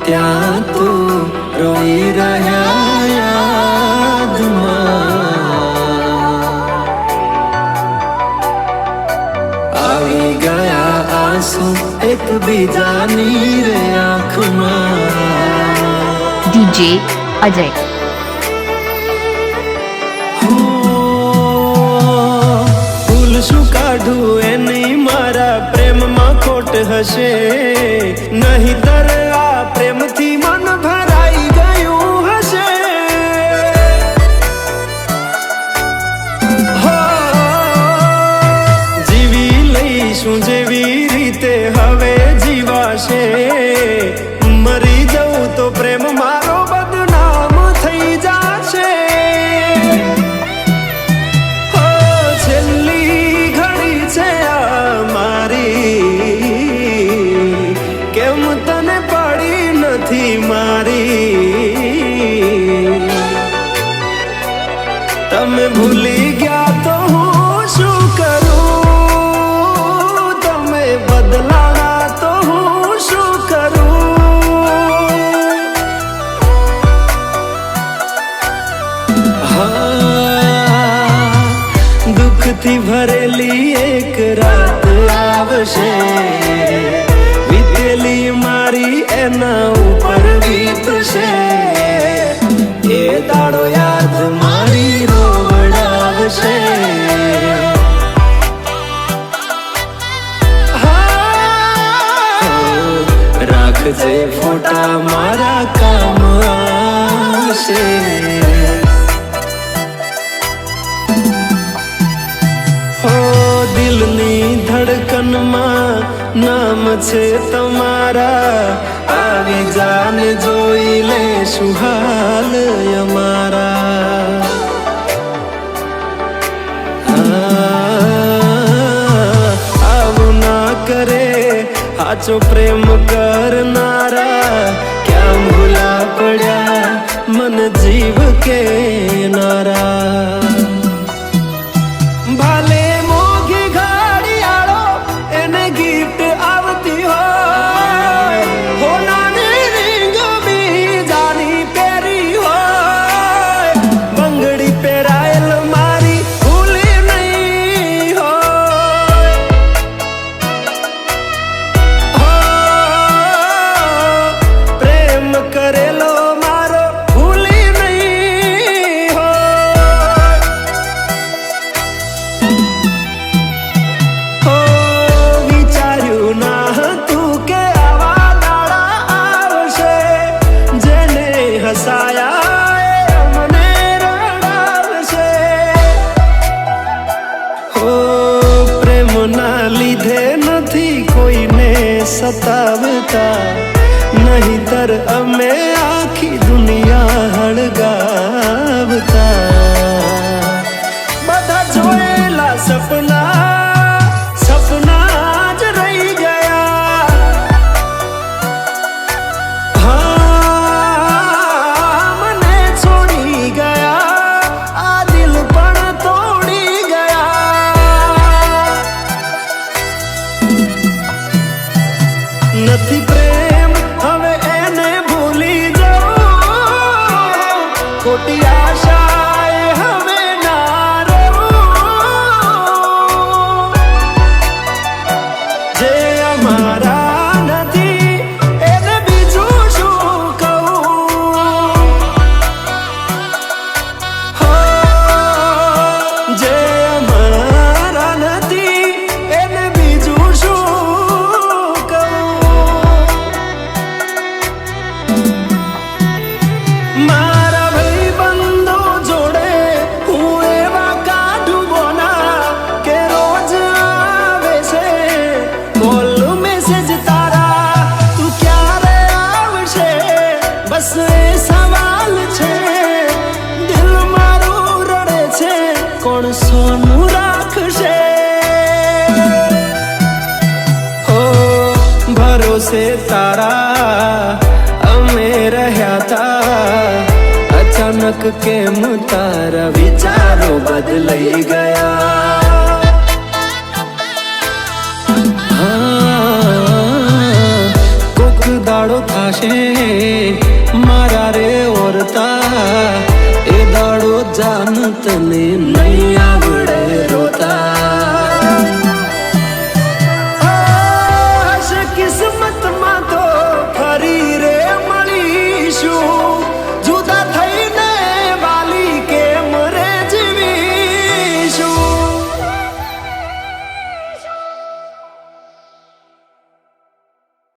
ત્યાં તું રોઈ રહ્યા યાદમાં આવી ગયા આંસુ એક બીજાની રે આંખમાં। DJ Ajay ફૂલ શું કાઢું એની મારા પ્રેમમાં ખોટ હશે નહીતર આ પ્રેમથી મન ભરાઈ ગયું હશે। હો જીવી લઈશું જેવી રીતે હવે જીવાશે મરી જવું તો પ્રેમ મારો બદનામ થઈ જાશે। હો છેલ્લી ઘડી છે આ મારી કેમ તને પડી નથી મારી તમે ભૂલી ગયા તો હું શું કરું તમે બદલાણા તો હું શું કરું। હા દુઃખથી ભરેલી એક રાત આવશે વીતેલી મારી એના ઉપર વીતશે એ દાડો યાદ મારી રોવડાવશે। રાખજે ફોટા મારા કામ આવશે। हो दिलनी धड़कन मां नाम छे तमारा आवी जान जोई ले सुहाल अमारा। आवु ना करे हाचो प्रेम करनारा क्या भूला पड़ा मन जीव के नारा। भाले मोगी घड़ी आड़ो एने गिफ्ट आवती हो नानी रिंग भी जानी पेरी हो बंगड़ी पेरायल मारी भूली नहीं हो। प्रेम करेलो मारो भूली नहीं हो। हो विचार्યું ના હતું કે આવા દાડા આવશે જેને હસાયા એ મને રડાવશે। હો પ્રેમના લીધે નથી કોઈને સતાવતા નહીતર અમે આખી દુનિયા હળગાવતા। બધા જોયેલા સપના सपना ज रही गया। हाँ मने छोड़ी गया आ दिल पण तोड़ी गया। નથી પ્રેમ હવે એને ભૂલી જાઉં ખોટી આશાએ હવે ના જે અમારા નથી એને બીજું શું કહું। હો જે અમારા નથી એને બીજું શું કહું। મારા ભાઈબંધો જોડે હું એવા કાઢું બોના કે રોજ આવે છે કોલ મેસેજ તારા તું ક્યારે આવશે બસ એ સવાલ છે દિલ મારું રડે છે કોણ સોનું રાખશે। हो भरोसे तारा અમે રહ્યા था अचानक केम तारा विचारो बदलई गया। हाँ कोक दाड़ो થાશે મારા રે ઓરતા એ દાડો જાન તને